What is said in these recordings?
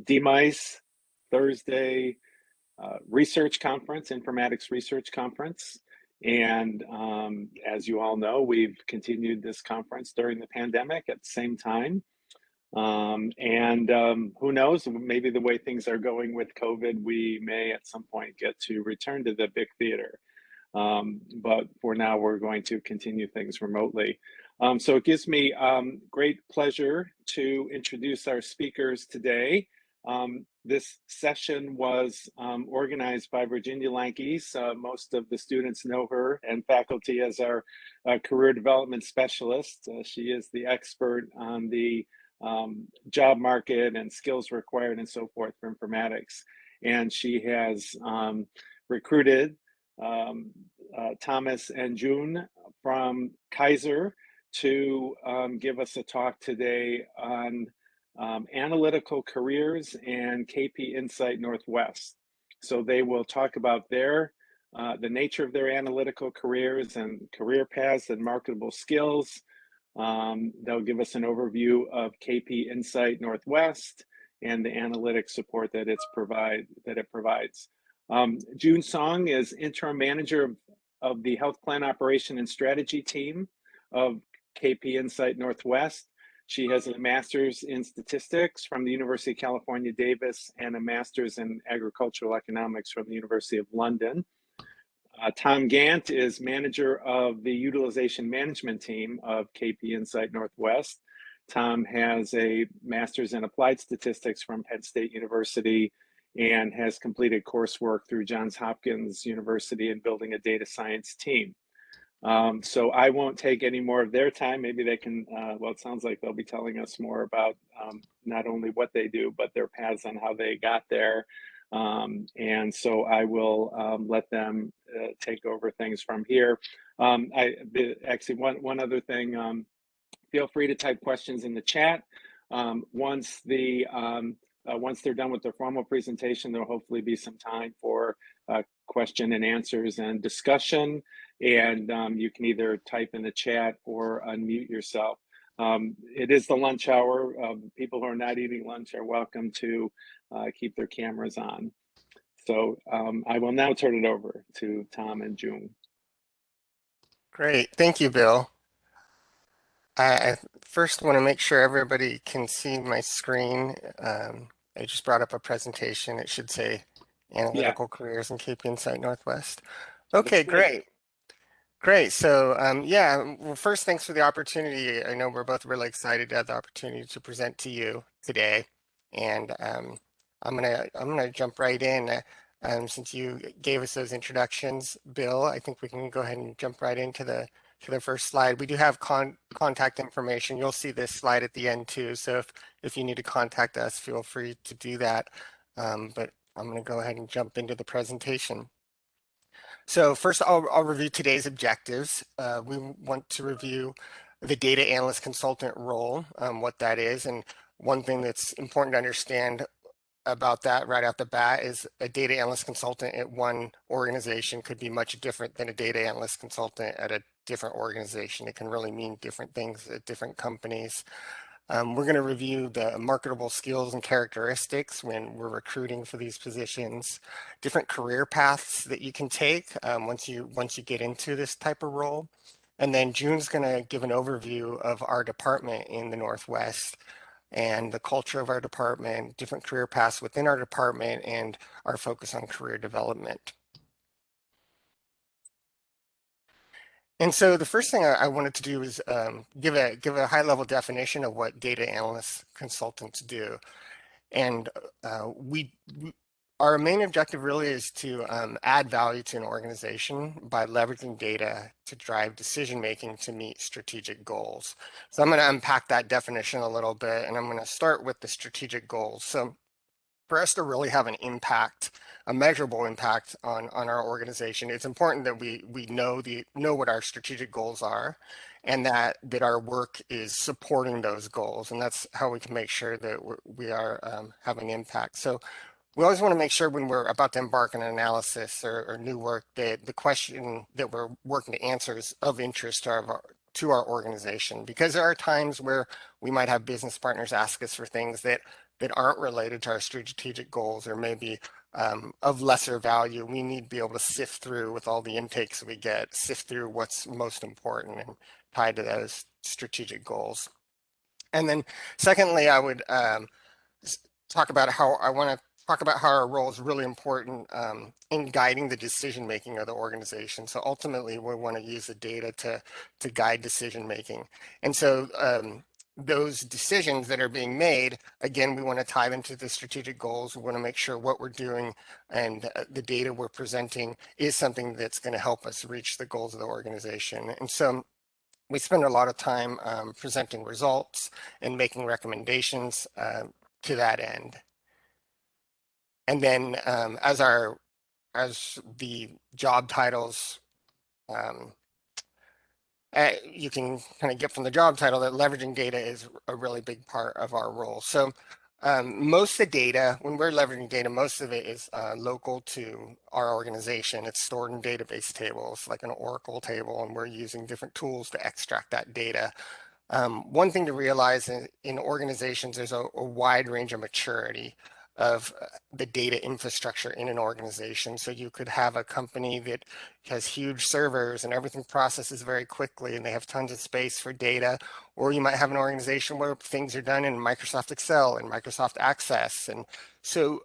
DMICE Thursday research conference, informatics research conference. And as you all know, we've continued this conference during the pandemic at the same time. Who knows, maybe the way things are going with COVID, we may at some point get to return to the big theater. But for now, we're going to continue things remotely. So it gives me great pleasure to introduce our speakers today. This session was organized by Virginia Lankies. Most of the students know her and faculty as our career development specialist. She is the expert on the job market and skills required and so forth for informatics. And she has recruited Thomas and Jun from Kaiser to give us a talk today on analytical careers and KP Insight Northwest. So they will talk about the nature of their analytical careers and career paths and marketable skills. They'll give us an overview of KP Insight Northwest and the analytic support that it provides. Jun Song is interim manager of the health plan operation and strategy team of KP Insight Northwest. She has a master's in statistics from the University of California, Davis, and a master's in agricultural economics from the University of London. Tom Gant is manager of the utilization management team of KP Insight Northwest. Tom has a master's in applied statistics from Penn State University and has completed coursework through Johns Hopkins University in building a data science team. So I won't take any more of their time. Maybe they can, well, it sounds like they'll be telling us more about not only what they do, but their paths on how they got there. And so I will let them take over things from here. Actually, one other thing, feel free to type questions in the chat. Once they're done with their formal presentation, there'll hopefully be some time for question and answers and discussion. And you can either type in the chat or unmute yourself. It is the lunch hour. People who are not eating lunch are welcome to keep their cameras on. So I will now turn it over to Tom and Jun. Great, thank you, Bill. I first want to make sure everybody can see my screen. I just brought up a presentation. It should say Analytical Careers in KP Insight Northwest. Okay, great. Great. So yeah, well, first, thanks for the opportunity. I know we're both really excited to have the opportunity to present to you today. And I'm gonna jump right in. Since you gave us those introductions, Bill, I think we can go ahead and jump right into the first slide. We do have contact information. You'll see this slide at the end too. So if you need to contact us, feel free to do that. But I'm going to go ahead and jump into the presentation. So first, I'll review today's objectives. We want to review the data analyst consultant role, what that is. And one thing that's important to understand about that right off the bat is a data analyst consultant at one organization could be much different than a data analyst consultant at a different organization. It can really mean different things at different companies. We're going to review the marketable skills and characteristics when we're recruiting for these positions, different career paths that you can take once you get into this type of role. And then Jun's going to give an overview of our department in the Northwest and the culture of our department, different career paths within our department, and our focus on career development. And so the first thing I wanted to do is give a high-level definition of what data analyst consultants do. And our main objective really is to add value to an organization by leveraging data to drive decision-making to meet strategic goals. So I'm going to unpack that definition a little bit, and I'm going to start with the strategic goals. So for us to really have an impact, a measurable impact on our organization, it's important that we know what our strategic goals are, and that our work is supporting those goals, and that's how we can make sure that we are having impact. So we always want to make sure when we're about to embark on an analysis or new work that the question that we're working to answer is of interest to to our organization, because there are times where we might have business partners ask us for things that aren't related to our strategic goals, or maybe of lesser value. We need to be able to sift through with all the intakes we get, sift through what's most important and tied to those strategic goals. And then secondly, I would talk about how our role is really important in guiding the decision making of the organization. So ultimately, we want to use the data to guide decision making. And so those decisions that are being made, again, we want to tie them to the strategic goals. We want to make sure what we're doing and the data we're presenting is something that's going to help us reach the goals of the organization. And so we spend a lot of time presenting results and making recommendations to that end. And then as the job titles, you can kind of get from the job title that leveraging data is a really big part of our role. So most of the data, when we're leveraging data, most of it is local to our organization. It's stored in database tables, like an Oracle table, and we're using different tools to extract that data. One thing to realize in organizations, there's a wide range of maturity of the data infrastructure in an organization. So you could have a company that has huge servers and everything processes very quickly and they have tons of space for data. Or you might have an organization where things are done in Microsoft Excel and Microsoft Access. And so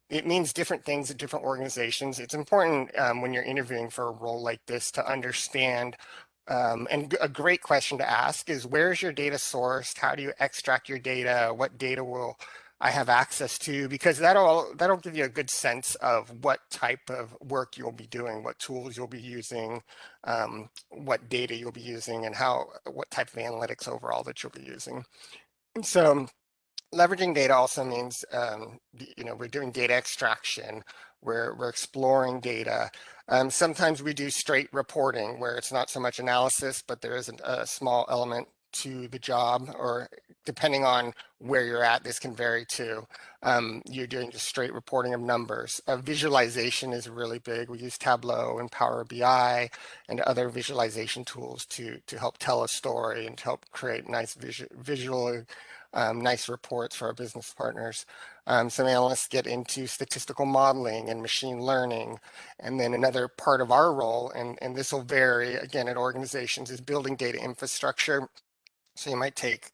it means different things at different organizations. It's important when you're interviewing for a role like this to understand. And a great question to ask is, where is your data sourced? How do you extract your data? What data will I have access to? Because that'll give you a good sense of what type of work you'll be doing, what tools you'll be using, what data you'll be using, and what type of analytics overall that you'll be using. And so leveraging data also means, we're doing data extraction, we're exploring data. Sometimes we do straight reporting where it's not so much analysis, but there is a small element to the job, or depending on where you're at, this can vary too. You're doing just straight reporting of numbers. Visualization is really big. We use Tableau and Power BI and other visualization tools to help tell a story and to help create nice visual nice reports for our business partners. Some analysts get into statistical modeling and machine learning. And then another part of our role, and this will vary again at organizations, is building data infrastructure. So you might take,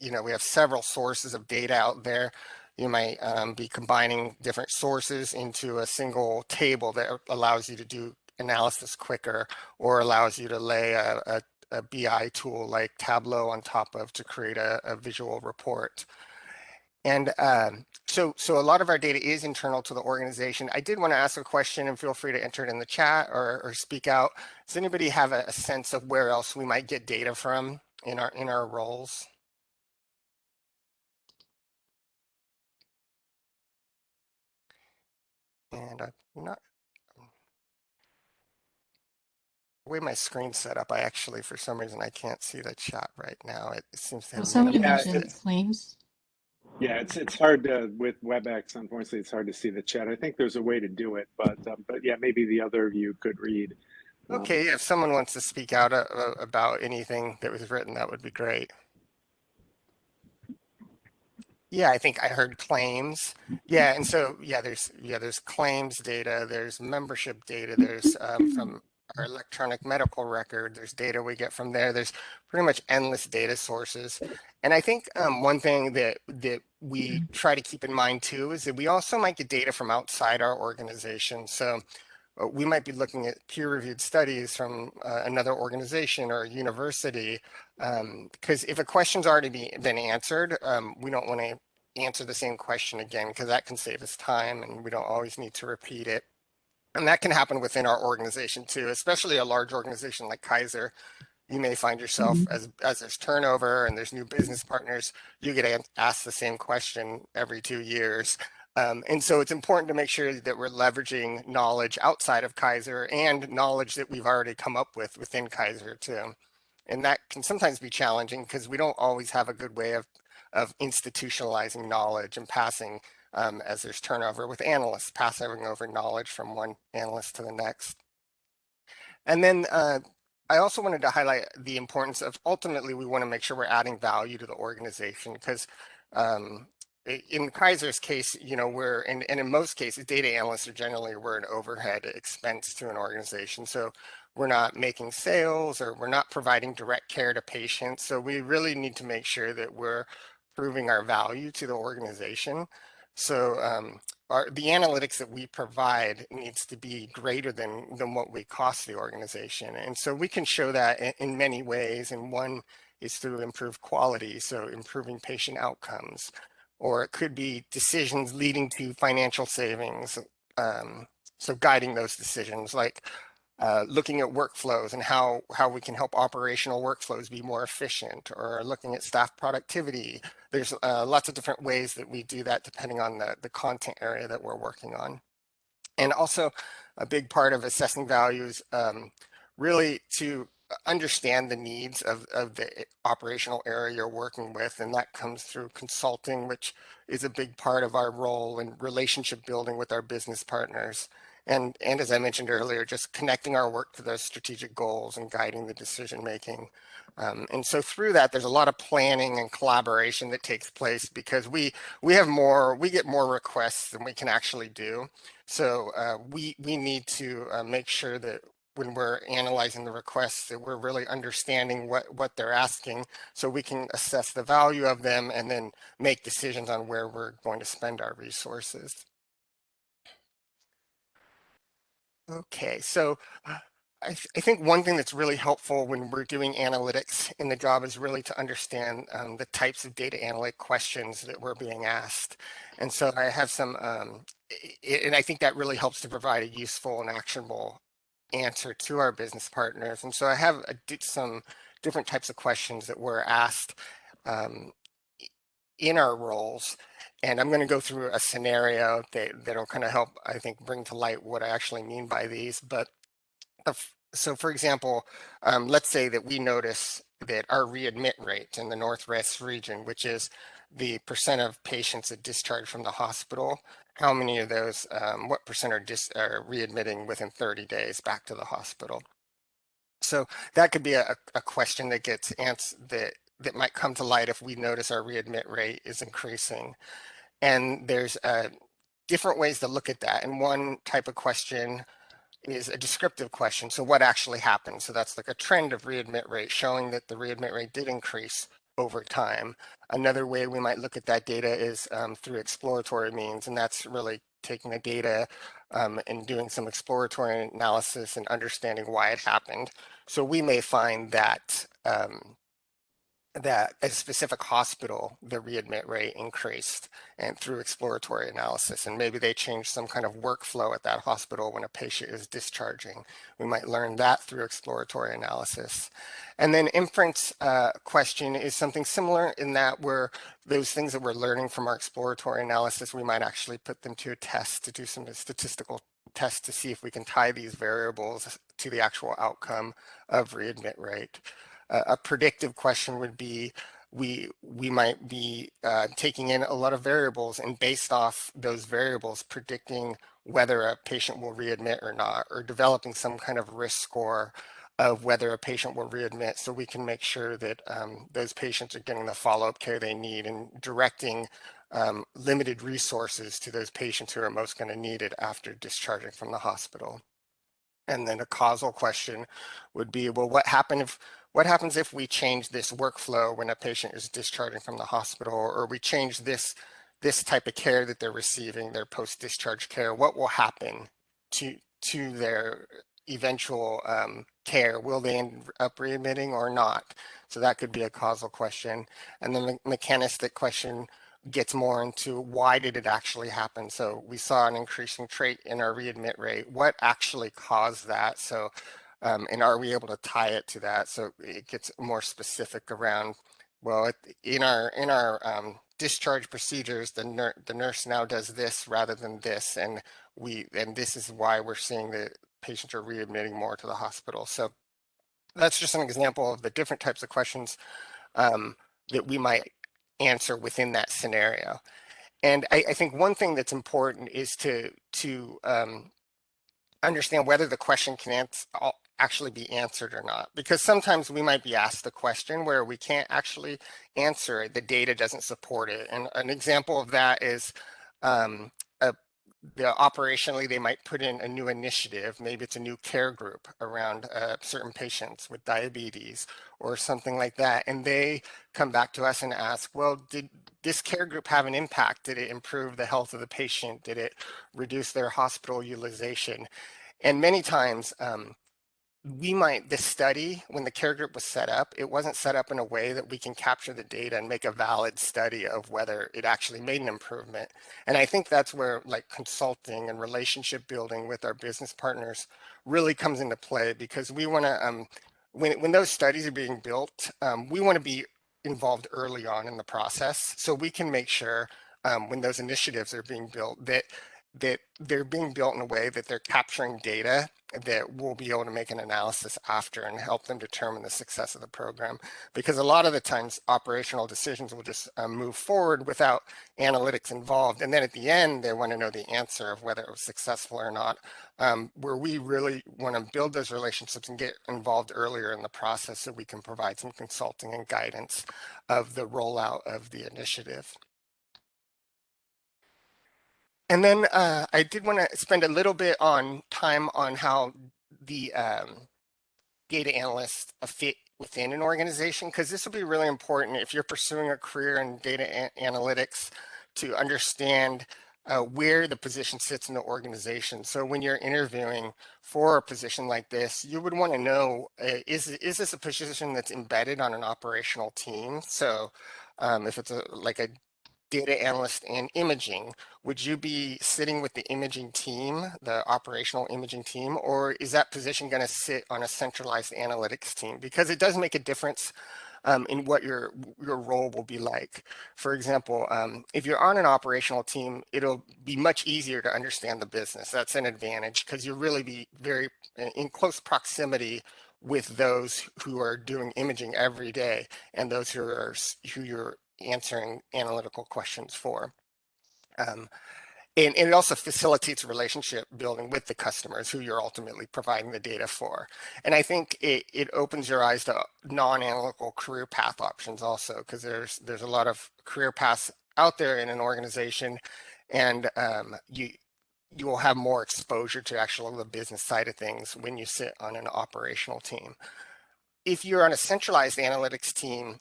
we have several sources of data out there. You might be combining different sources into a single table that allows you to do analysis quicker, or allows you to lay a BI tool like Tableau on top of to create a visual report. And so a lot of our data is internal to the organization. I did want to ask a question, and feel free to enter it in the chat or speak out. Does anybody have a sense of where else we might get data from in our roles? And I'm not, the way my screen's set up, I actually, for some reason, I can't see the chat right now. It seems to have Somebody minimized mentioned it. claims. Yeah, it's hard to, with WebEx, unfortunately, it's hard to see the chat. I think there's a way to do it, but yeah, maybe the other of you could read. Okay, if someone wants to speak out about anything that was written, that would be great. Yeah, I think I heard claims. Yeah, and so there's claims data, there's membership data, there's from our electronic medical record, there's data we get from there. There's pretty much endless data sources. And I think one thing that we try to keep in mind too is that we also might get data from outside our organization. So we might be looking at peer-reviewed studies from another organization or a university, because if a question's already been answered, we don't want to answer the same question again, because that can save us time and we don't always need to repeat it. And that can happen within our organization too, especially a large organization like Kaiser. You may find yourself, as there's turnover and there's new business partners, you get asked the same question every 2 years. And so it's important to make sure that we're leveraging knowledge outside of Kaiser and knowledge that we've already come up with within Kaiser too. And that can sometimes be challenging because we don't always have a good way of institutionalizing knowledge and passing, as there's turnover with analysts, passing over knowledge from one analyst to the next. And then I also wanted to highlight the importance of ultimately we want to make sure we're adding value to the organization because in Kaiser's case, you know, and in most cases, data analysts are generally we're an overhead expense to an organization. So we're not making sales or we're not providing direct care to patients. So we really need to make sure that we're proving our value to the organization. So the analytics that we provide needs to be greater than what we cost the organization. And so we can show that in many ways. And one is through improved quality, so improving patient outcomes, or it could be decisions leading to financial savings. So guiding those decisions, like looking at workflows and how we can help operational workflows be more efficient, or looking at staff productivity. There's lots of different ways that we do that depending on the content area that we're working on. And also a big part of assessing value is really to understand the needs of the operational area you're working with. And that comes through consulting, which is a big part of our role in relationship building with our business partners. And as I mentioned earlier, just connecting our work to those strategic goals and guiding the decision making. And so through that, there's a lot of planning and collaboration that takes place because we get more requests than we can actually do. So we need to make sure that when we're analyzing the requests that we're really understanding what they're asking so we can assess the value of them and then make decisions on where we're going to spend our resources. Okay, so I think one thing that's really helpful when we're doing analytics in the job is really to understand the types of data analytic questions that we're being asked. And so I have some, and I think that really helps to provide a useful and actionable answer to our business partners. And so I have some different types of questions that were asked um, in our roles. And I'm going to go through a scenario that'll kind of help, I think, bring to light what I actually mean by these. But so for example, let's say that we notice that our readmit rate in the Northwest region, which is the percent of patients that discharge from the hospital, how many of those, what percent are readmitting within 30 days back to the hospital? So that could be a question that gets answered that might come to light if we notice our readmit rate is increasing. And there's different ways to look at that. And one type of question is a descriptive question. So what actually happened? So that's like a trend of readmit rate showing that the readmit rate did increase over time. Another way we might look at that data is through exploratory means, and that's really taking the data and doing some exploratory analysis and understanding why it happened. So we may find that that at a specific hospital, the readmit rate increased and through exploratory analysis, and maybe they changed some kind of workflow at that hospital when a patient is discharging. We might learn that through exploratory analysis. And then inference question is something similar in that we're those things that we're learning from our exploratory analysis, we might actually put them to a test to do some statistical tests to see if we can tie these variables to the actual outcome of readmit rate. A predictive question would be we might be taking in a lot of variables and based off those variables predicting whether a patient will readmit or not, or developing some kind of risk score of whether a patient will readmit so we can make sure that those patients are getting the follow-up care they need and directing limited resources to those patients who are most going to need it after discharging from the hospital. And then a causal question would be, well, what happens if we change this workflow when a patient is discharging from the hospital, or we change this type of care that they're receiving, their post-discharge care? What will happen to their eventual care? Will they end up readmitting or not? So that could be a causal question. And then the mechanistic question gets more into why did it actually happen? So we saw an increasing trait in our readmit rate. What actually caused that? So, and are we able to tie it to that? So it gets more specific around, well, in our discharge procedures, the nurse now does this rather than this, and this is why we're seeing that patients are readmitting more to the hospital. So that's just an example of the different types of questions that we might answer within that scenario. And I think one thing that's important is to understand whether the question can actually be answered or not. Because sometimes we might be asked a question where we can't actually answer it. The data doesn't support it. And an example of that is um, a operationally, they might put in a new initiative. Maybe it's a new care group around certain patients with diabetes or something like that. And they come back to us and ask, well, did this care group have an impact? Did it improve the health of the patient? Did it reduce their hospital utilization? And many times, this study, when the care group was set up, it wasn't set up in a way that we can capture the data and make a valid study of whether it actually made an improvement. And I think that's where like consulting and relationship building with our business partners really comes into play, because we want to, when those studies are being built, we want to be involved early on in the process so we can make sure when those initiatives are being built that they're being built in a way that they're capturing data that we'll be able to make an analysis after and help them determine the success of the program. Because a lot of the times operational decisions will just move forward without analytics involved. And then at the end, they want to know the answer of whether it was successful or not, where we really want to build those relationships and get involved earlier in the process so we can provide some consulting and guidance of the rollout of the initiative. And then I did want to spend a little bit on time on how the data analysts fit within an organization, because this will be really important if you're pursuing a career in data analytics to understand where the position sits in the organization. So when you're interviewing for a position like this, you would want to know, is this a position that's embedded on an operational team? So if it's like a data analyst and imaging, would you be sitting with the imaging team, the operational imaging team, or is that position going to sit on a centralized analytics team? Because it does make a difference in what your role will be like. For example, if you're on an operational team, it'll be much easier to understand the business. That's an advantage because you'll really be very in close proximity with those who are doing imaging every day and those who you're answering analytical questions for. Um, and it also facilitates relationship building with the customers who you're ultimately providing the data for. And I think it opens your eyes to non-analytical career path options also, because there's a lot of career paths out there in an organization, and you will have more exposure to actually the business side of things when you sit on an operational team. If you're on a centralized analytics team,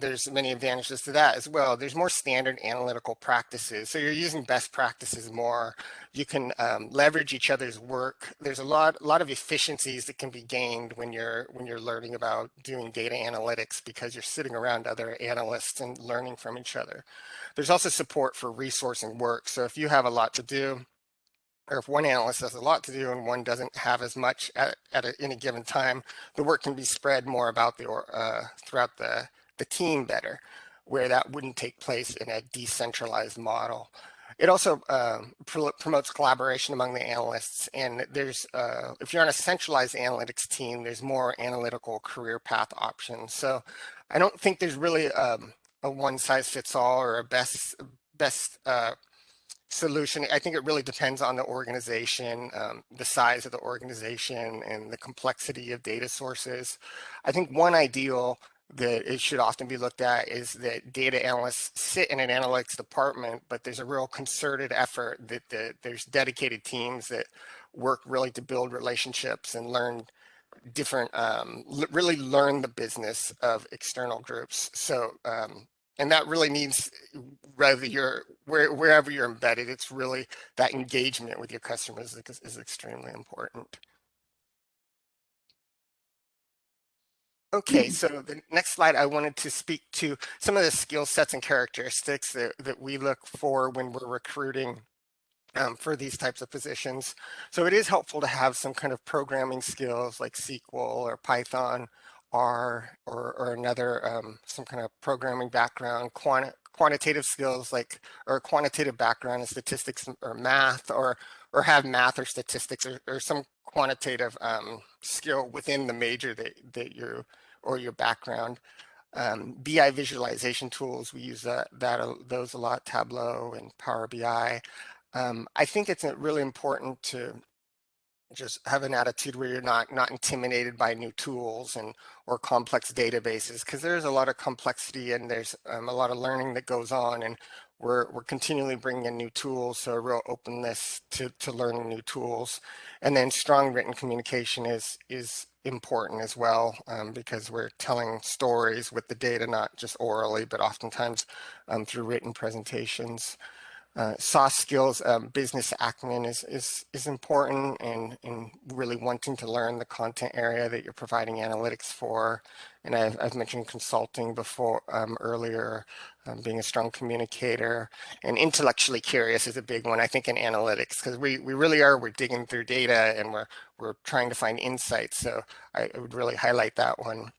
there's many advantages to that as well. There's more standard analytical practices. So you're using best practices more. You can leverage each other's work. There's a lot of efficiencies that can be gained when you're learning about doing data analytics, because you're sitting around other analysts and learning from each other. There's also support for resourcing work. So if you have a lot to do, or if one analyst has a lot to do and one doesn't have as much at any given time, the work can be spread more about throughout the team better, where that wouldn't take place in a decentralized model. It also promotes collaboration among the analysts, and there's if you're on a centralized analytics team, there's more analytical career path options. So I don't think there's really a one size fits all or a best solution. I think it really depends on the organization, the size of the organization, and the complexity of data sources. I think one ideal that it should often be looked at is that data analysts sit in an analytics department, but there's a real concerted effort that there's dedicated teams that work really to build relationships and learn different, really learn the business of external groups. So and that really needs, wherever you're embedded, it's really that engagement with your customers is extremely important. Okay, so the next slide, I wanted to speak to some of the skill sets and characteristics that we look for when we're recruiting for these types of positions. So it is helpful to have some kind of programming skills like SQL or Python, R, or another some kind of programming background, quantitative skills like, or quantitative background in statistics or math, or have math or statistics or some quantitative skill within the major that you or your background. BI visualization tools, we use those a lot, Tableau and Power BI. I think it's really important to just have an attitude where you're not intimidated by new tools and or complex databases, because there's a lot of complexity and there's a lot of learning that goes on, and we're continually bringing in new tools, so a real openness to learning new tools. And then strong written communication is important as well, because we're telling stories with the data, not just orally, but oftentimes through written presentations. Soft skills, business acumen is important, and really wanting to learn the content area that you're providing analytics for. And I've mentioned consulting before, earlier, being a strong communicator, and intellectually curious is a big one, I think, in analytics, because we really are, we're digging through data and we're trying to find insights. So I would really highlight that one.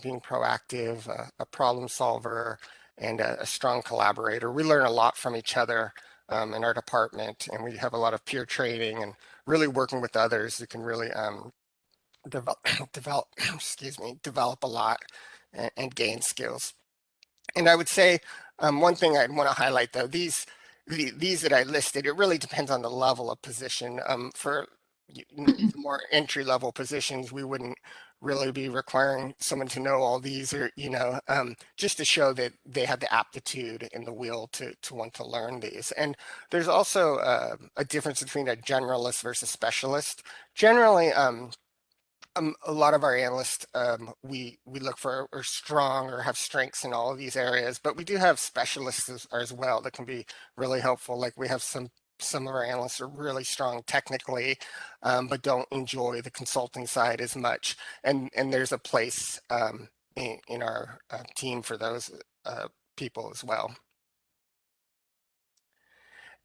Being proactive, a problem solver, and a strong collaborator. We learn a lot from each other in our department, and we have a lot of peer training and really working with others who can really develop, develop, excuse me, develop a lot and gain skills. And I would say one thing I'd want to highlight, though, these that I listed, it really depends on the level of position. For more entry level positions, we wouldn't really be requiring someone to know all these, or just to show that they have the aptitude and the will to want to learn these. And there's also a difference between a generalist versus specialist. Generally, a lot of our analysts, we look for are strong or have strengths in all of these areas, but we do have specialists as well that can be really helpful. Like we have some of our analysts are really strong technically, but don't enjoy the consulting side as much. And there's a place in our team for those people as well.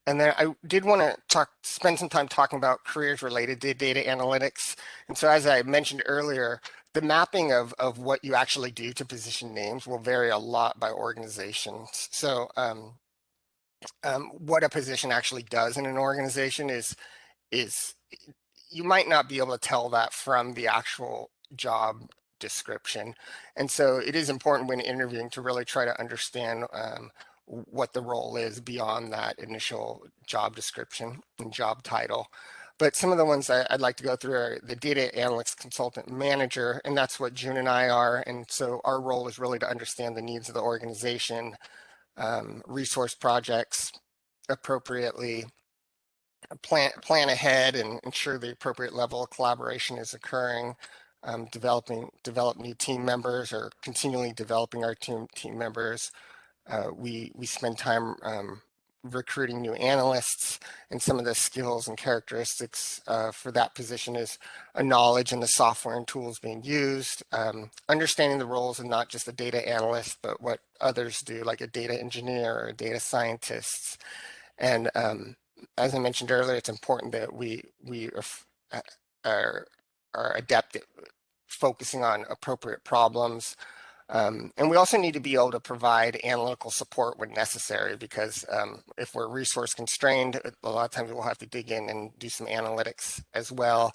And then I did want to spend some time talking about careers related to data analytics. And so, as I mentioned earlier, the mapping of what you actually do to position names will vary a lot by organizations. So, what a position actually does in an organization is you might not be able to tell that from the actual job description. And so it is important when interviewing to really try to understand what the role is beyond that initial job description and job title. But some of the ones I'd like to go through are the data analytics consultant manager, and that's what June and I are. And so our role is really to understand the needs of the organization, resource projects appropriately, plan ahead and ensure the appropriate level of collaboration is occurring, develop new team members, or continually developing our team members. We spend time recruiting new analysts, and some of the skills and characteristics for that position is a knowledge in the software and tools being used, understanding the roles of not just a data analyst, but what others do, like a data engineer or data scientists. And as I mentioned earlier, it's important that we are adept at focusing on appropriate problems. And we also need to be able to provide analytical support when necessary, because if we're resource constrained, a lot of times we'll have to dig in and do some analytics as well.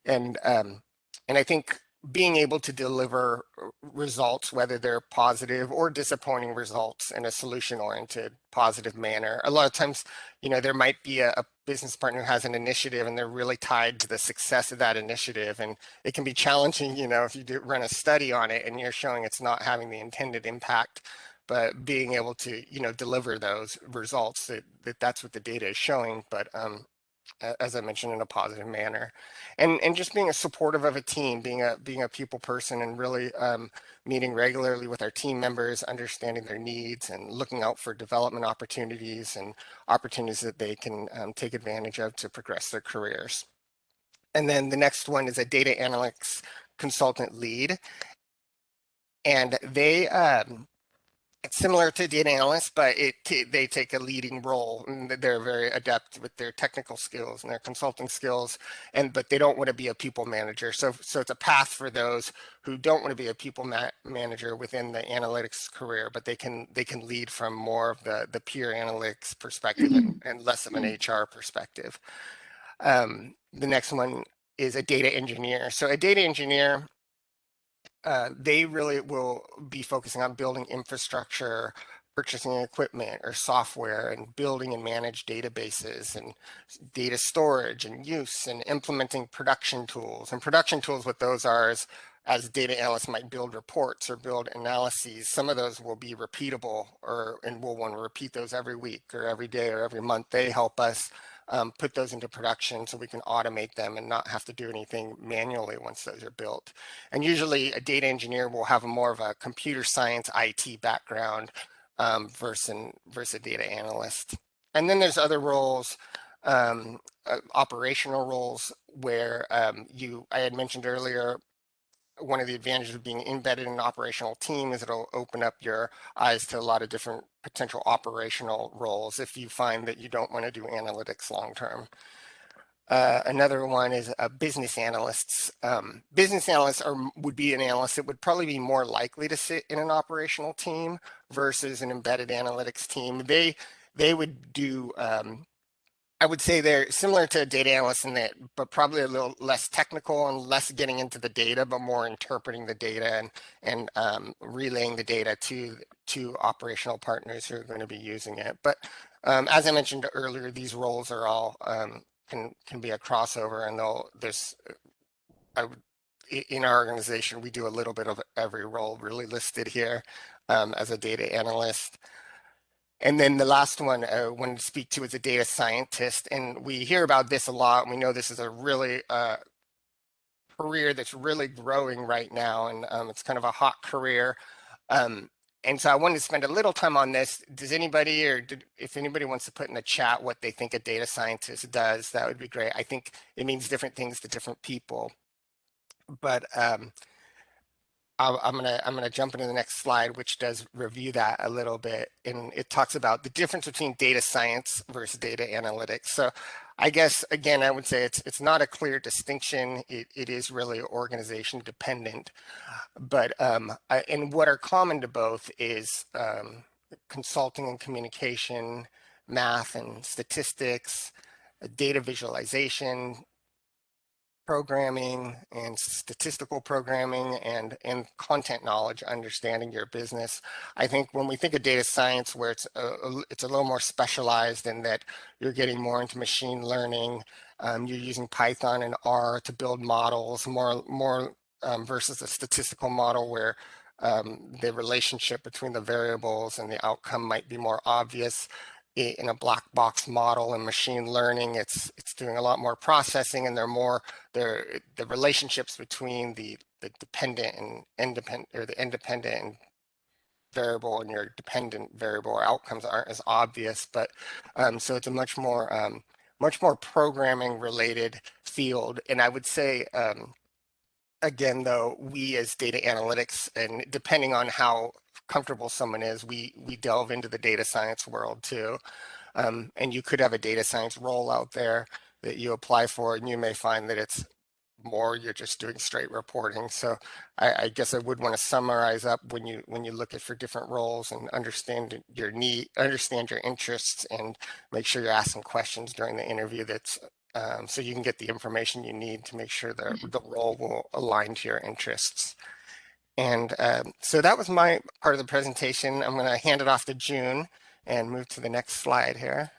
And I think being able to deliver results, whether they're positive or disappointing results, in a solution-oriented, positive manner. A lot of times, there might be a business partner who has an initiative and they're really tied to the success of that initiative. And it can be challenging, if you run a study on it and you're showing it's not having the intended impact, but being able to, deliver those results that's what the data is showing. But as I mentioned, in a positive manner, and just being a supportive of a team, being a people person, and really meeting regularly with our team members, understanding their needs, and looking out for development opportunities and opportunities that they can take advantage of to progress their careers. And then the next one is a data analytics consultant lead, and they it's similar to data analysts, but they take a leading role, and they're very adept with their technical skills and their consulting skills, but they don't want to be a people manager. So it's a path for those who don't want to be a people manager within the analytics career, but they can lead from more of the pure analytics perspective and less of an HR perspective. The next one is a data engineer. So a data engineer, they really will be focusing on building infrastructure, purchasing equipment or software and building and manage databases and data storage and use and implementing production tools. And production tools, what those are is, as data analysts might build reports or build analyses, some of those will be repeatable, and we'll want to repeat those every week or every day or every month. They help us put those into production so we can automate them and not have to do anything manually once those are built. And usually a data engineer will have more of a computer science IT background versus a data analyst. And then there's other roles, operational roles where I had mentioned earlier, one of the advantages of being embedded in an operational team is it'll open up your eyes to a lot of different potential operational roles if you find that you don't want to do analytics long term. Another one is business analysts. Business analysts would be an analyst that would probably be more likely to sit in an operational team versus an embedded analytics team. They would do I would say they're similar to data analysts in that, but probably a little less technical and less getting into the data, but more interpreting the data and relaying the data to operational partners who are going to be using it. But as I mentioned earlier, these roles are all can be a crossover, and in our organization we do a little bit of every role really listed here as a data analyst. And then the last one I wanted to speak to is a data scientist. And we hear about this a lot. And we know this is a really career that's really growing right now. And it's kind of a hot career. And so I wanted to spend a little time on this. Does anybody, if anybody wants to put in the chat what they think a data scientist does, that would be great. I think it means different things to different people. But I'm gonna jump into the next slide, which does review that a little bit, and it talks about the difference between data science versus data analytics. So I guess again, I would say it's not a clear distinction. It is really organization dependent, but and what are common to both is consulting and communication, math and statistics, data visualization, programming and statistical programming and content knowledge, understanding your business. I think when we think of data science, where it's a little more specialized in that you're getting more into machine learning, you're using Python and R to build models more versus a statistical model where the relationship between the variables and the outcome might be more obvious. In a black box model and machine learning, it's doing a lot more processing, and the relationships between the dependent and independent, or the independent and variable and your dependent variable or outcomes aren't as obvious. But so it's a much more programming related field. And I would say again, though, we as data analytics, and depending on how comfortable someone is, we delve into the data science world too. And you could have a data science role out there that you apply for, and you may find that it's more you're just doing straight reporting. So I guess I would want to summarize up when you look at for different roles and understand your interests, and make sure you're asking questions during the interview that's so you can get the information you need to make sure that the role will align to your interests. And so that was my part of the presentation. I'm going to hand it off to June and move to the next slide here.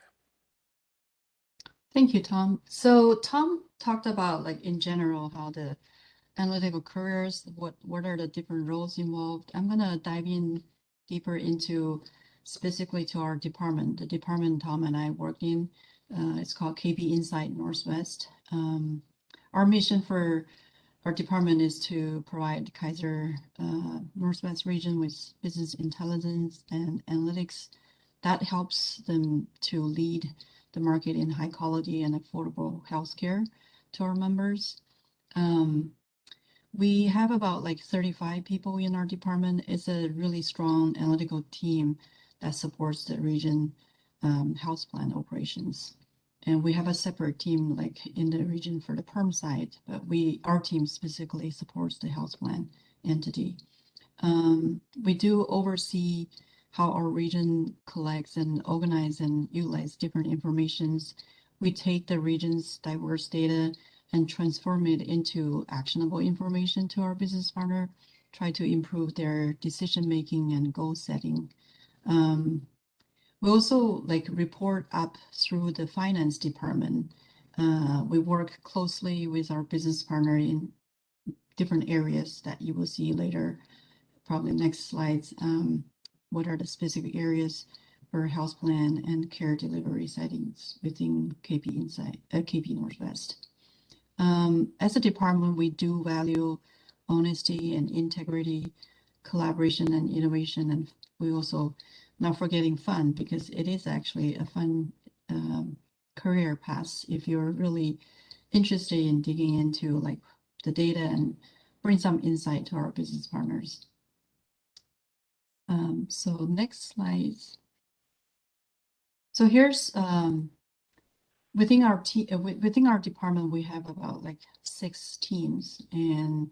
Thank you, Tom. So Tom talked about, like, in general, how the analytical careers, what are the different roles involved. I'm going to dive in deeper into specifically to our department, the department Tom and I work in. It's called Kaiser Northwest. Our mission for our department is to provide Kaiser Northwest region with business intelligence and analytics that helps them to lead the market in high quality and affordable healthcare to our members. We have about like 35 people in our department. It's a really strong analytical team that supports the region health plan operations. And we have a separate team like in the region for the perm side, but our team specifically supports the health plan entity. We do oversee how our region collects and organize and utilize different informations. We take the region's diverse data and transform it into actionable information to our business partner, try to improve their decision making and goal setting. We also like report up through the finance department. We work closely with our business partner in different areas that you will see later, probably next slides. What are the specific areas for health plan and care delivery settings within KP Northwest? As a department, we do value honesty and integrity, collaboration and innovation, and we also not forgetting fun, because it is actually a fun career path if you're really interested in digging into like the data and bring some insight to our business partners. So next slide. So here's within our department, we have about like 6 teams, and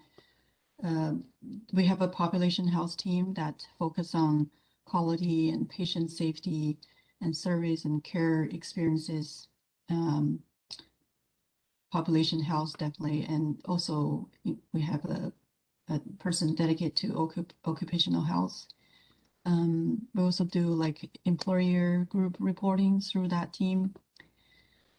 we have a population health team that focus on quality and patient safety and service and care experiences. Population health definitely, and also we have a person dedicated to occupational health. We also do like employer group reporting through that team.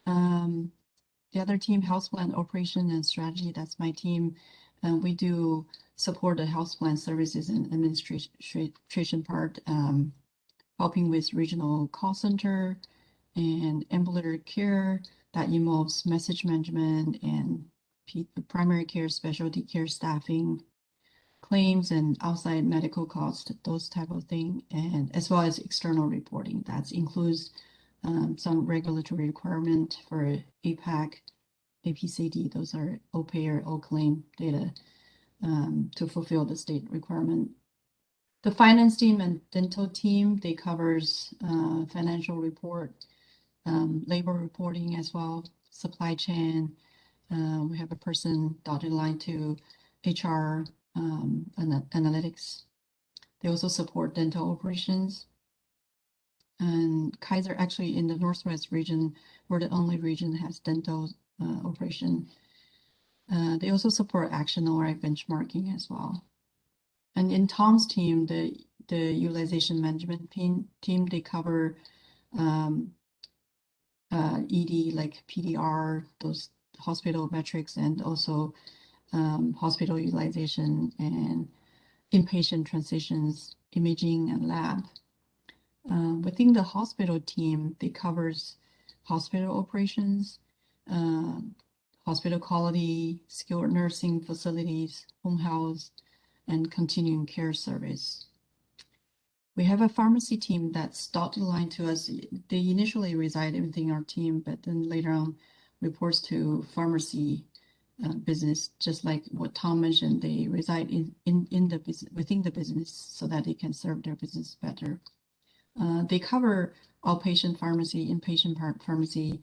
The other team, health plan operation and strategy, that's my team. We do support the health plan services and administration part, helping with regional call center and ambulatory care that involves message management and primary care, specialty care staffing, claims and outside medical costs, those type of thing, and as well as external reporting. That includes some regulatory requirement for APAC, APCD, those are all payer, all claim data to fulfill the state requirement. The finance team and dental team, they covers financial report, labor reporting as well, supply chain. We have a person dotted line to HR, analytics. They also support dental operations. And Kaiser, actually in the Northwest region, we're the only region that has dental operation. They also support action or benchmarking as well. And in Tom's team, the utilization management team, they cover ED like PDR, those hospital metrics, and also hospital utilization and inpatient transitions, imaging and lab. Within the hospital team, they covers hospital operations, hospital quality, skilled nursing facilities, home health, and continuing care service. We have a pharmacy team that's dotted line to us. They initially reside within our team, but then later on reports to pharmacy business, just like what Tom mentioned. They reside in the business, within the business, so that they can serve their business better. They cover outpatient pharmacy, inpatient pharmacy,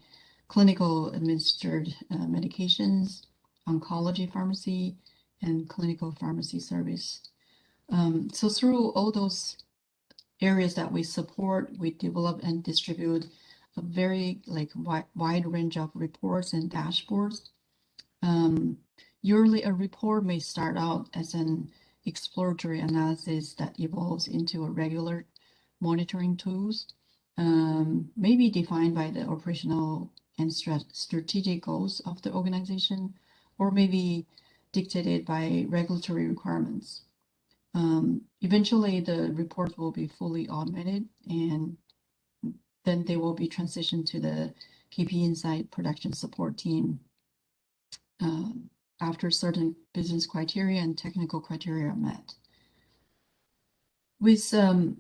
clinical administered medications, oncology pharmacy, and clinical pharmacy service. So through all those areas that we support, we develop and distribute a very like wide range of reports and dashboards. Usually a report may start out as an exploratory analysis that evolves into a regular monitoring tools, maybe defined by the operational and strategic goals of the organization, or maybe dictated by regulatory requirements. Eventually, the reports will be fully automated, and then they will be transitioned to the KP Insight production support team after certain business criteria and technical criteria are met. With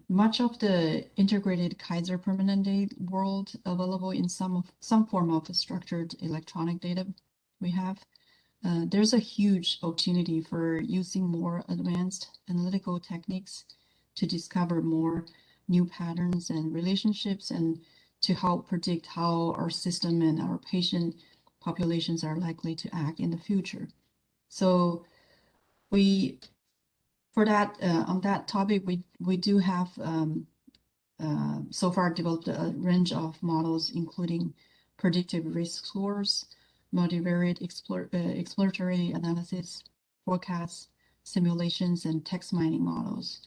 much of the integrated Kaiser Permanente world available in some form of structured electronic data we have, there's a huge opportunity for using more advanced analytical techniques to discover more new patterns and relationships, and to help predict how our system and our patient populations are likely to act in the future. So for that, on that topic, we do have so far developed a range of models, including predictive risk scores, multivariate exploratory analysis, forecasts, simulations, and text mining models.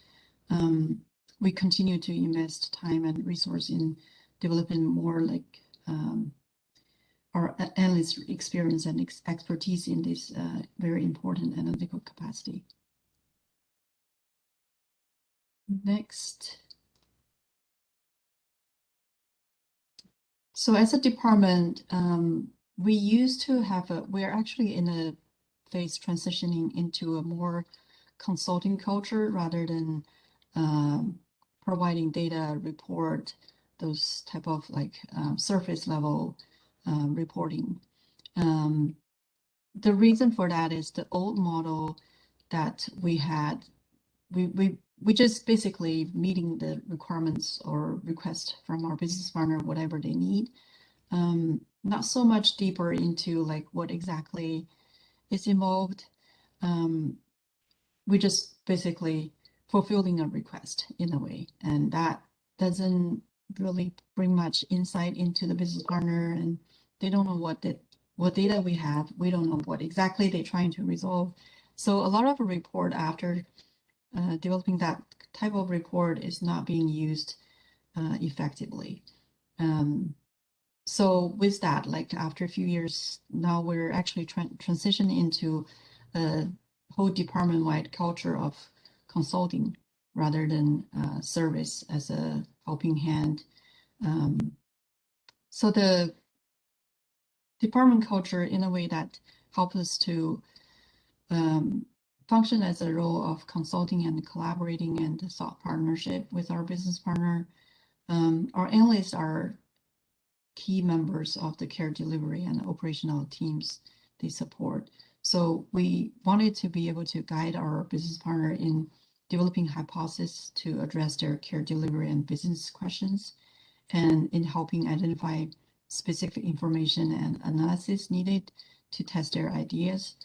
we continue to invest time and resource in developing more like our analyst experience and expertise in this very important analytical capacity. Next. So as a department, we used to have we're actually in a phase transitioning into a more consulting culture rather than providing data report, those type of like surface level reporting. The reason for that is the old model that we had, we just basically meeting the requirements or request from our business partner, whatever they need. Not so much deeper into like what exactly is involved. We just basically fulfilling a request in a way, and that doesn't really bring much insight into the business partner, and they don't know what data we have. We don't know what exactly they're trying to resolve. So a lot of a report after developing that type of report is not being used effectively. So with that, like after a few years, now we're actually transitioning into a whole department-wide culture of consulting rather than service as a helping hand. So the department culture in a way that helps us to function as a role of consulting and collaborating and thought partnership with our business partner. Our analysts are key members of the care delivery and operational teams they support. So we wanted to be able to guide our business partner in developing hypotheses to address their care delivery and business questions, and in helping identify specific information and analysis needed to test their ideas,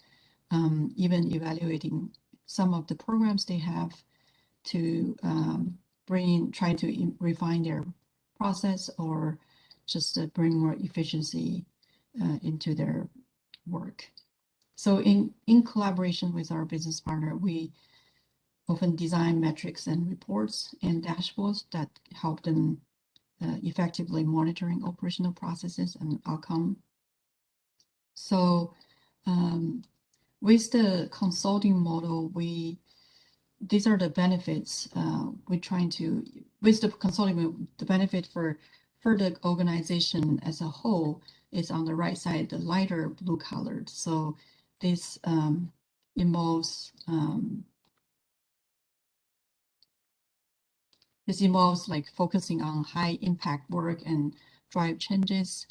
even evaluating some of the programs they have to try to refine their process or just to bring more efficiency into their work. So in collaboration with our business partner, we often design metrics and reports and dashboards that help them effectively monitoring operational processes and outcome. So with the consulting model, these are the benefits we're trying to, with the consulting, the benefit for the organization as a whole is on the right side, the lighter blue colored. So this involves like focusing on high impact work and drive changes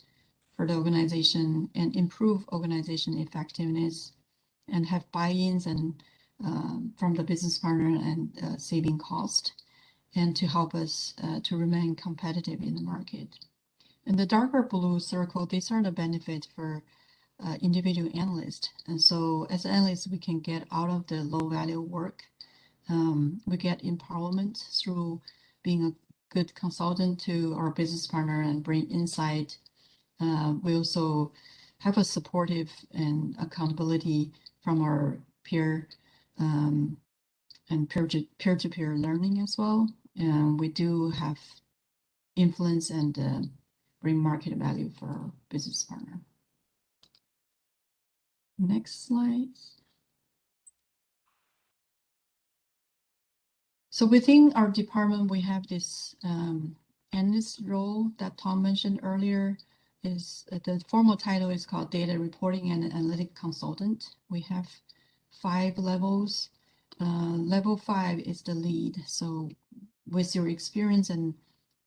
for the organization and improve organization effectiveness and have buy-ins and from the business partner and saving cost, and to help us to remain competitive in the market. And the darker blue circle, these are the benefits for individual analysts. And so as analysts, we can get out of the low value work. We get empowerment through being a good consultant to our business partner and bring insight. We also have a supportive and accountability from our peer and peer-to-peer learning as well. And we do have influence and bring market value for our business partner. Next slide. So within our department, we have this analyst role that Tom mentioned earlier. Is the formal title is called Data Reporting and Analytic Consultant. We have 5 levels. Level 5 is the lead. So with your experience and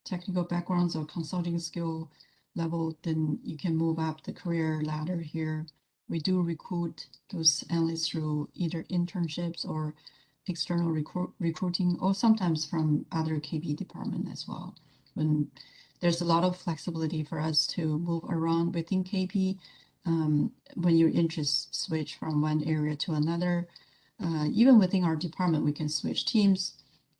technical backgrounds or consulting skill level, then you can move up the career ladder here. We do recruit those analysts through either internships or external recruiting, or sometimes from other KP department as well. When there's a lot of flexibility for us to move around within KP, when your interests switch from one area to another. Even within our department, we can switch teams,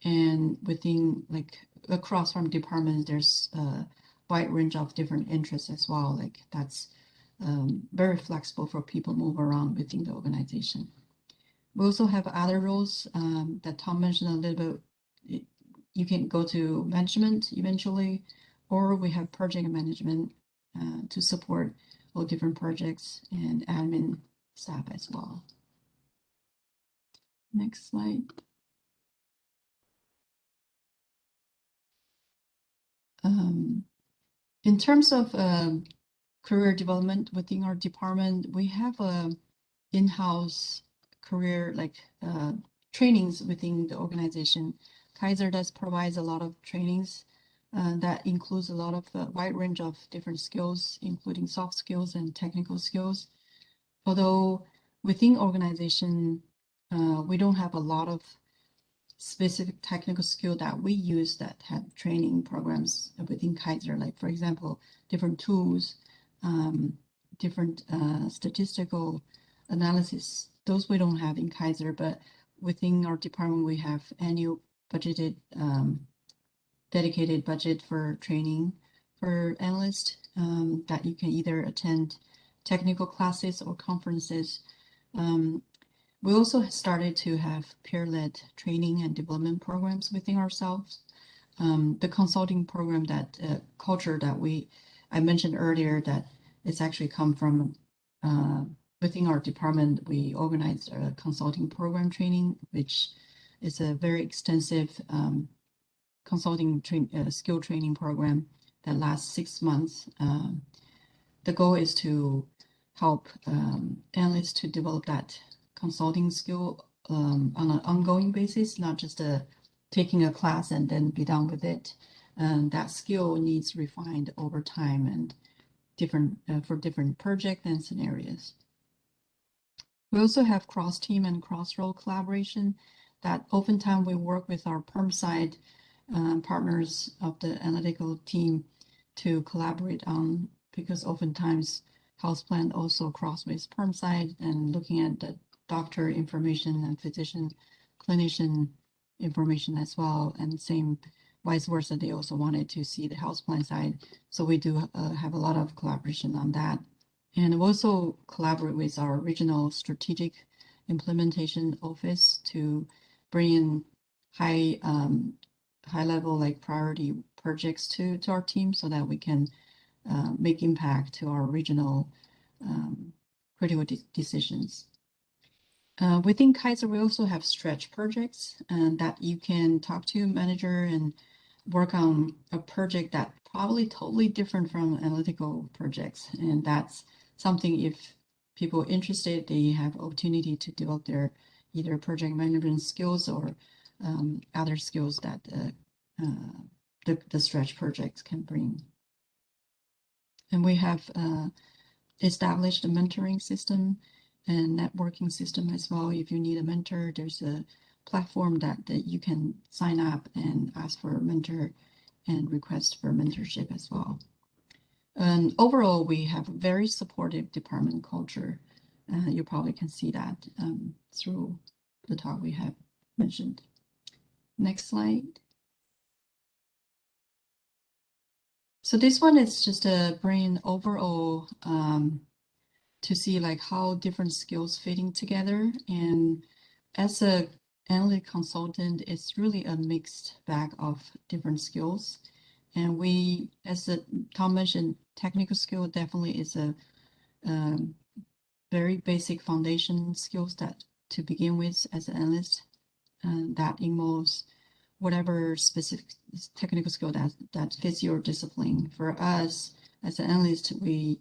and within like across from departments, there's a wide range of different interests as well. Like that's very flexible for people to move around within the organization. We also have other roles that Tom mentioned a little bit you can go to management eventually, or we have project management to support all different projects and admin staff as well. Next slide. In terms of career development within our department, we have a in-house career trainings within the organization. Kaiser does provides a lot of trainings that includes a lot of wide range of different skills, including soft skills and technical skills. Although within organization, we don't have a lot of specific technical skill that we use that have training programs within Kaiser, like for example, different tools, different statistical analysis. Those we don't have in Kaiser, but within our department, we have annual budgeted, dedicated budget for training for analysts that you can either attend technical classes or conferences. We also started to have peer-led training and development programs within ourselves. The consulting program that culture that I mentioned earlier, that it's actually come from within our department. We organized a consulting program training, which is a very extensive consulting skill training program that lasts 6 months. The goal is to help analysts to develop that consulting skill on an ongoing basis, not just taking a class and then be done with it. That skill needs refined over time and different for different projects and scenarios. We also have cross-team and cross-role collaboration that oftentimes we work with our perm side partners of the analytical team to collaborate on, because oftentimes health plan also cross with perm side and looking at the doctor information and physician clinician information as well, and same vice versa, they also wanted to see the health plan side, so we do have a lot of collaboration on that. And we also collaborate with our regional strategic implementation office to bring in high level like priority projects to our team, so that we can make impact to our regional critical decisions. Within Kaiser, we also have stretch projects that you can talk to a manager and work on a project that probably totally different from analytical projects. And that's something, if people are interested, they have opportunity to develop their either project management skills or other skills that the stretch projects can bring. And we have established a mentoring system and networking system as well. If you need a mentor, there's a platform that you can sign up and ask for a mentor and request for mentorship as well. And overall, we have a very supportive department culture. You probably can see that through the talk we have mentioned. Next slide. So this one is just a bring overall to see like how different skills fitting together. And as a analytic consultant, it's really a mixed bag of different skills. And we, as Tom mentioned, technical skill definitely is a very basic foundation skills that to begin with as an analyst, and that involves whatever specific technical skill that fits your discipline. For us as an analyst, we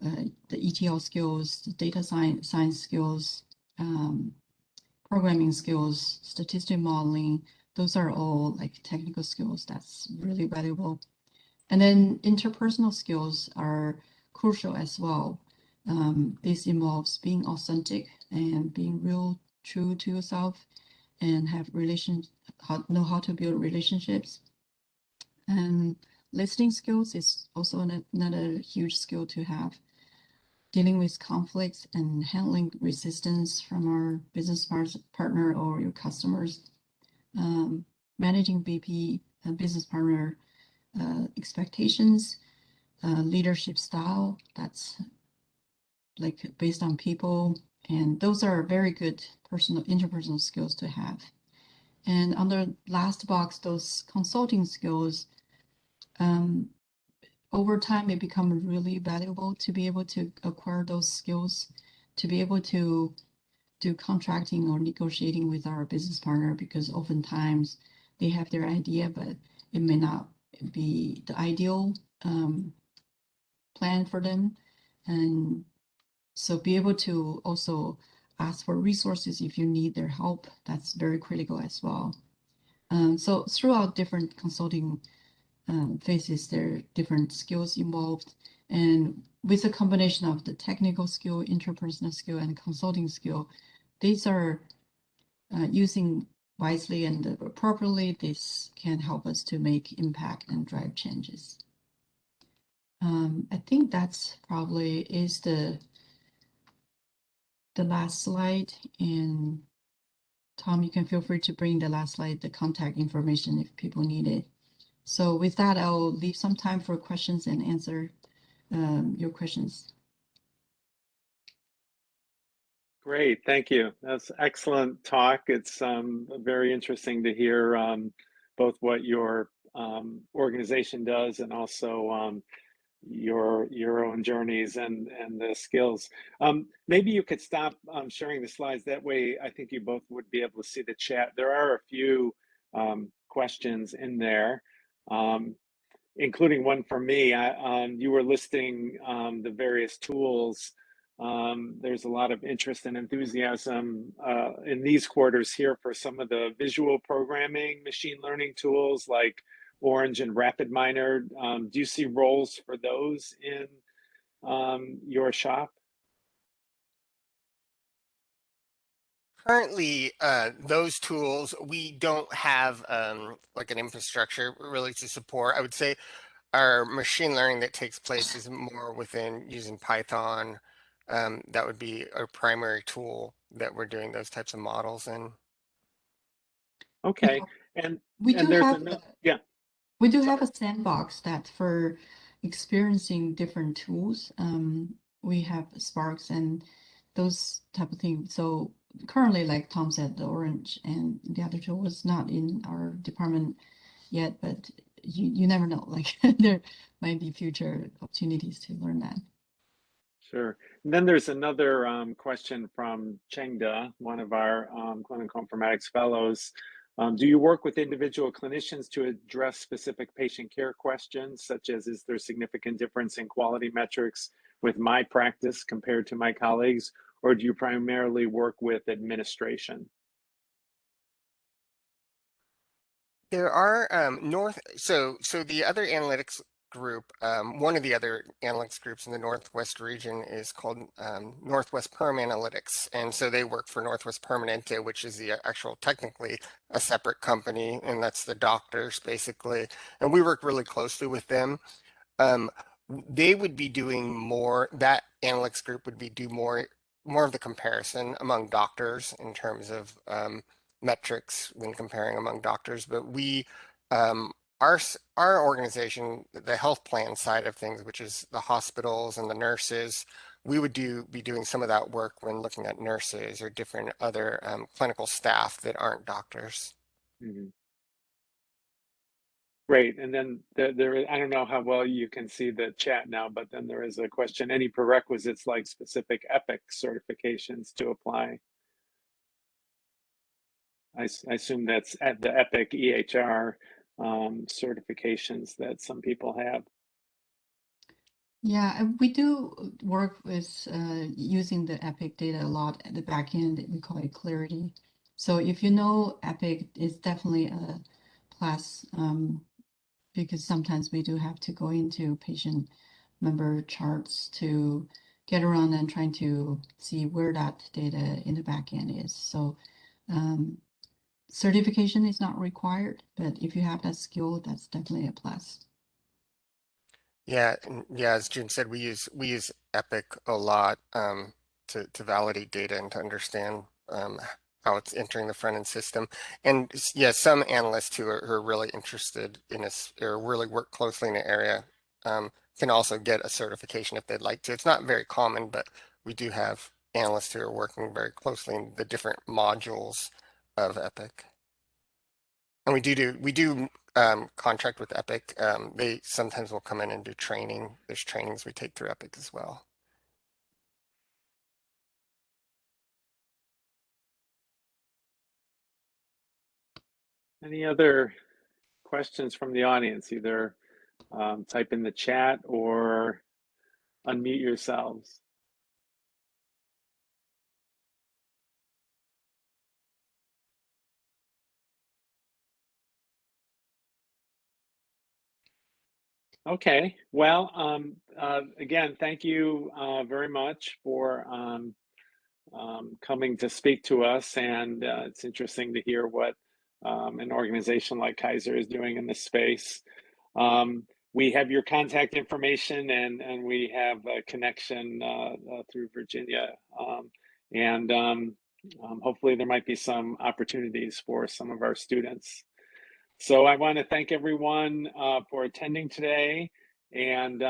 the ETL skills, the data science skills, programming skills, statistical modeling, those are all like technical skills that's really valuable. And then interpersonal skills are crucial as well. This involves being authentic and being real, true to yourself, and have know how to build relationships. And listening skills is also another huge skill to have. Dealing with conflicts and handling resistance from our business partner or your customers. Managing BP business partner expectations, leadership style, that's like based on people. And those are very good interpersonal skills to have. And under last box, those consulting skills, over time, it becomes really valuable to be able to acquire those skills, to be able to do contracting or negotiating with our business partner, because oftentimes they have their idea, but it may not be the ideal plan for them. And so be able to also ask for resources if you need their help. That's very critical as well. So throughout different consulting phases, there are different skills involved. And with a combination of the technical skill, interpersonal skill, and consulting skill, these are using wisely and appropriately, this can help us to make impact and drive changes. I think that's probably is the last slide. And Tom, you can feel free to bring the last slide, the contact information if people need it. So with that, I'll leave some time for questions and answer your questions. Great, thank you. That's excellent talk. It's very interesting to hear both what your organization does and also your own journeys and the skills. Maybe you could stop sharing the slides. That way, I think you both would be able to see the chat. There are a few questions in there, including one for me. You were listing the various tools. There's a lot of interest and enthusiasm in these quarters here for some of the visual programming, machine learning tools like Orange and RapidMiner. Do you see roles for those in your shop? Currently, those tools, we don't have like an infrastructure really to support. I would say our machine learning that takes place is more within using Python. That would be our primary tool that we're doing those types of models in. Okay, We do there's have another, yeah. We do have Sorry. a sandbox that for experiencing different tools. We have Sparks and those type of things. So currently, like Tom said, the Orange and the other tool was not in our department yet, but you never know. Like there might be future opportunities to learn that. Sure. And then there's another question from Chengda, one of our clinical informatics fellows. Do you work with individual clinicians to address specific patient care questions, such as is there significant difference in quality metrics with my practice compared to my colleagues, or do you primarily work with administration? There are so the other analytics group, one of the other analytics groups in the Northwest region is called Northwest Perm Analytics, and so they work for Northwest Permanente, which is the actual technically a separate company, and that's the doctors basically, and we work really closely with them. They would be doing more, that analytics group would be do more of the comparison among doctors in terms of metrics when comparing among doctors, but we our our organization, the health plan side of things, which is the hospitals and the nurses, we would be doing some of that work when looking at nurses or different other clinical staff that aren't doctors. Mhm. Great. And then I don't know how well you can see the chat now, but then there is a question, any prerequisites like specific EPIC certifications to apply? I assume that's at the EPIC EHR certifications that some people have. Yeah, we do work with using the Epic data a lot at the back end. We call it Clarity. So if you know Epic, it's definitely a plus because sometimes we do have to go into patient member charts to get around and trying to see where that data in the back end is. So certification is not required, but if you have that skill, that's definitely a plus. Yeah, yeah, as Jun said, we use Epic a lot to validate data and to understand how it's entering the front end system. And yeah, some analysts who are really interested in this or really work closely in the area can also get a certification if they'd like to. It's not very common, but we do have analysts who are working very closely in the different modules of Epic. And we do contract with Epic. They sometimes will come in and do training. There's trainings we take through Epic as well. Any other questions from the audience? Either type in the chat or unmute yourselves. Okay, well, again, thank you very much for coming to speak to us, and it's interesting to hear what an organization like Kaiser is doing in this space. We have your contact information, and we have a connection through Virginia, and hopefully there might be some opportunities for some of our students. So I want to thank everyone for attending today, and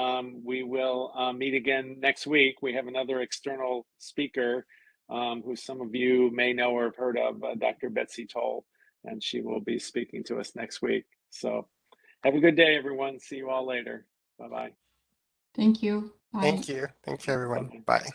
we will meet again next week. We have another external speaker who some of you may know or have heard of, Dr. Betsy Toll, and she will be speaking to us next week. So have a good day, everyone. See you all later. Bye-bye. Thank you. Bye. Thank you. Thank you, everyone. Bye-bye. Bye.